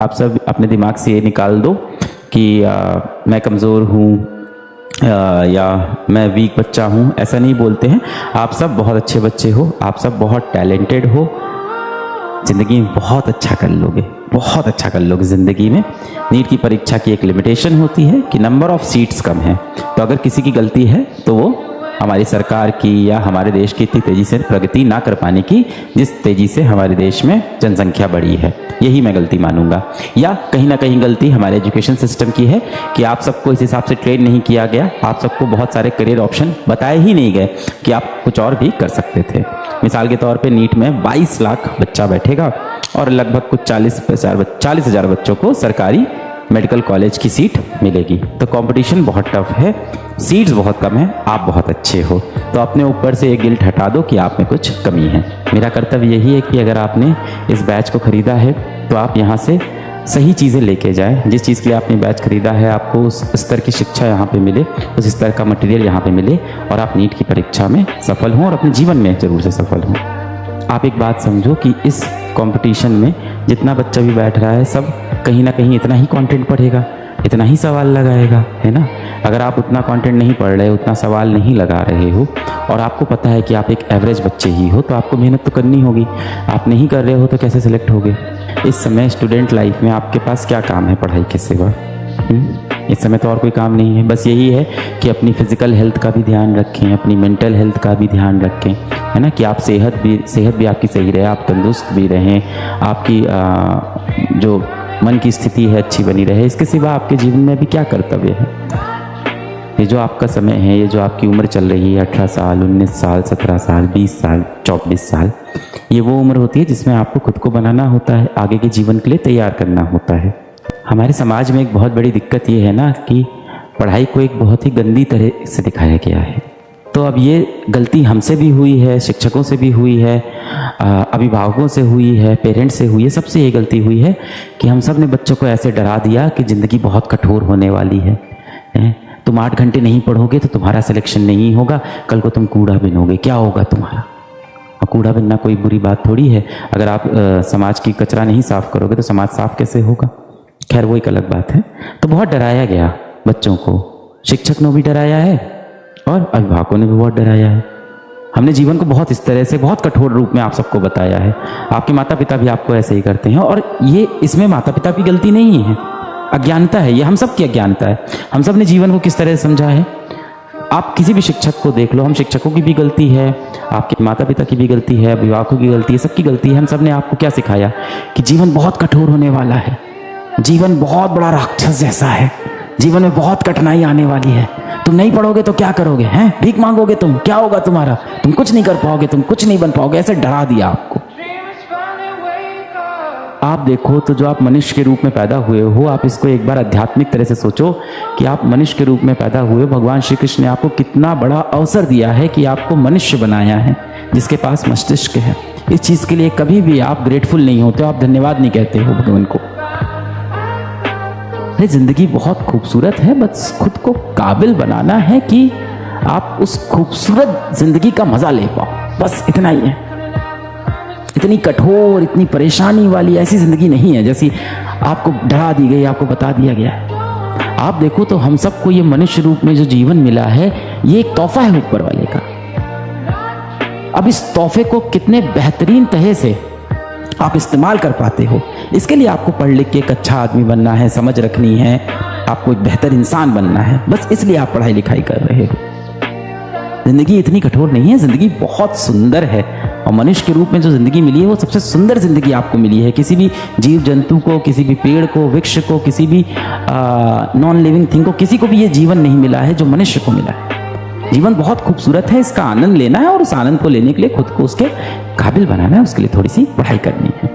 आप सब अपने दिमाग से ये निकाल दो कि मैं कमज़ोर हूँ या मैं वीक बच्चा हूँ। ऐसा नहीं बोलते हैं। आप सब बहुत अच्छे बच्चे हो, आप सब बहुत टैलेंटेड हो, ज़िंदगी में बहुत अच्छा कर लोगे, बहुत अच्छा कर लोगे ज़िंदगी में। नीट की परीक्षा की एक लिमिटेशन होती है कि नंबर ऑफ़ सीट्स कम है, तो अगर किसी की गलती है तो वो हमारी सरकार की या हमारे देश की इतनी तेज़ी से प्रगति ना कर पाने की, जिस तेज़ी से हमारे देश में जनसंख्या बढ़ी है, यही मैं गलती मानूंगा। या कहीं ना कहीं गलती हमारे एजुकेशन सिस्टम की है कि आप सबको इस हिसाब से ट्रेन नहीं किया गया, आप सबको बहुत सारे करियर ऑप्शन बताए ही नहीं गए कि आप कुछ और भी कर सकते थे। मिसाल के तौर पे नीट में 22 लाख बच्चा बैठेगा और लगभग कुछ 40,000 बच्चों को सरकारी मेडिकल कॉलेज की सीट मिलेगी। तो कंपटीशन बहुत टफ है, सीट्स बहुत कम है, आप बहुत अच्छे हो, तो अपने ऊपर से एक गिल्ट हटा दो कि आप में कुछ कमी है। मेरा कर्तव्य यही है कि अगर आपने इस बैच को ख़रीदा है तो आप यहाँ से सही चीज़ें लेके जाएं। जिस चीज़ के लिए आपने बैच ख़रीदा है आपको उस स्तर की शिक्षा यहाँ पे मिले, उस स्तर का मटेरियल यहाँ पे मिले और आप नीट की परीक्षा में सफल हों और अपने जीवन में ज़रूर से सफल हों। आप एक बात समझो कि इस कंपटीशन में जितना बच्चा भी बैठ रहा है सब कहीं ना कहीं इतना ही कंटेंट पढ़ेगा, इतना ही सवाल लगाएगा, है ना। अगर आप उतना कंटेंट नहीं पढ़ रहे, उतना सवाल नहीं लगा रहे हो और आपको पता है कि आप एक एवरेज बच्चे ही हो, तो आपको मेहनत तो करनी होगी। आप नहीं कर रहे हो तो कैसे सिलेक्ट होगे। इस समय स्टूडेंट लाइफ में आपके पास क्या काम है पढ़ाई के सिवा? इस समय तो और कोई काम नहीं है, बस यही है कि अपनी फिज़िकल हेल्थ का भी ध्यान रखें, अपनी मेंटल हेल्थ का भी ध्यान रखें, है ना, कि आप सेहत भी आपकी सही रहे, आप तंदुरुस्त भी रहें, आपकी जो मन की स्थिति है अच्छी बनी रहे। इसके सिवा आपके जीवन में भी क्या कर्तव्य है? ये जो आपका समय है, ये जो आपकी उम्र चल रही है 18 साल, 19 साल, 17 साल, 20 साल, 24 साल, ये वो उम्र होती है जिसमें आपको खुद को बनाना होता है, आगे के जीवन के लिए तैयार करना होता है। हमारे समाज में एक बहुत बड़ी दिक्कत ये है ना कि पढ़ाई को एक बहुत ही गंदी तरह से दिखाया गया है। तो अब ये गलती हमसे भी हुई है, शिक्षकों से भी हुई है, अभिभावकों से हुई है, पेरेंट्स से हुई है, सबसे ये गलती हुई है कि हम सब ने बच्चों को ऐसे डरा दिया कि ज़िंदगी बहुत कठोर होने वाली है। तुम 8 घंटे नहीं पढ़ोगे तो तुम्हारा सिलेक्शन नहीं होगा, कल को तुम कूड़ा बिनोगे, क्या होगा तुम्हारा? और कूड़ा बिनना कोई बुरी बात थोड़ी है। अगर आप समाज की कचरा नहीं साफ़ करोगे तो समाज साफ़ कैसे होगा? खैर वो एक अलग बात है। तो बहुत डराया गया बच्चों को, शिक्षक ने भी डराया है और अभिभावकों ने भी बहुत डराया है। हमने जीवन को बहुत इस तरह से बहुत कठोर रूप में आप सबको बताया है। आपके माता पिता भी आपको ऐसे ही करते हैं और ये इसमें माता पिता की गलती नहीं है, अज्ञानता है, ये हम सब की अज्ञानता है। हम सब ने जीवन को किस तरह से समझा है। आप किसी भी शिक्षक को देख लो, हम शिक्षकों की भी गलती है, आपके माता पिता की भी गलती है, अभिभावकों की गलती है, सबकी गलती है। हम सब ने आपको क्या सिखाया कि जीवन बहुत कठोर होने वाला है, जीवन बहुत बड़ा राक्षस जैसा है, जीवन में बहुत कठिनाई आने वाली है, तुम नहीं पढ़ोगे तो क्या करोगे, हैं भीख मांगोगे तुम, क्या होगा तुम्हारा, तुम कुछ नहीं कर पाओगे, तुम कुछ नहीं बन पाओगे, ऐसे डरा दिया आपको। आप देखो तो जो आप मनुष्य के रूप में पैदा हुए हो, आप इसको एक बार आध्यात्मिक तरह से सोचो कि आप मनुष्य के रूप में पैदा हुए। भगवान श्री कृष्ण ने आपको कितना बड़ा अवसर दिया है कि आपको मनुष्य बनाया है जिसके पास मस्तिष्क है। इस चीज़ के लिए कभी भी आप ग्रेटफुल नहीं होते, आप धन्यवाद नहीं कहते हो भगवान को। जिंदगी बहुत खूबसूरत है, बस खुद को काबिल बनाना है कि आप उस खूबसूरत जिंदगी का मजा ले पाओ, बस इतना ही है। इतनी कठोर, इतनी परेशानी वाली ऐसी जिंदगी नहीं है जैसी आपको डरा दी गई, आपको बता दिया गया है। आप देखो तो हम सबको ये मनुष्य रूप में जो जीवन मिला है, ये एक तोहफा है ऊपर वाले का। अब इस तोहफे को कितने बेहतरीन तरह से आप इस्तेमाल कर पाते हो, इसके लिए आपको पढ़ लिख के एक अच्छा आदमी बनना है, समझ रखनी है, आपको एक बेहतर इंसान बनना है, बस इसलिए आप पढ़ाई लिखाई कर रहे हो। जिंदगी इतनी कठोर नहीं है, जिंदगी बहुत सुंदर है और मनुष्य के रूप में जो जिंदगी मिली है वो सबसे सुंदर जिंदगी आपको मिली है। किसी भी जीव जंतु को, किसी भी पेड़ को, वृक्ष को, किसी भी नॉन लिविंग थिंग को, किसी को भी ये जीवन नहीं मिला है जो मनुष्य को मिला है। जीवन बहुत खूबसूरत है, इसका आनंद लेना है और उस आनंद को लेने के लिए खुद को उसके काबिल बनाना है, उसके लिए थोड़ी सी पढ़ाई करनी है।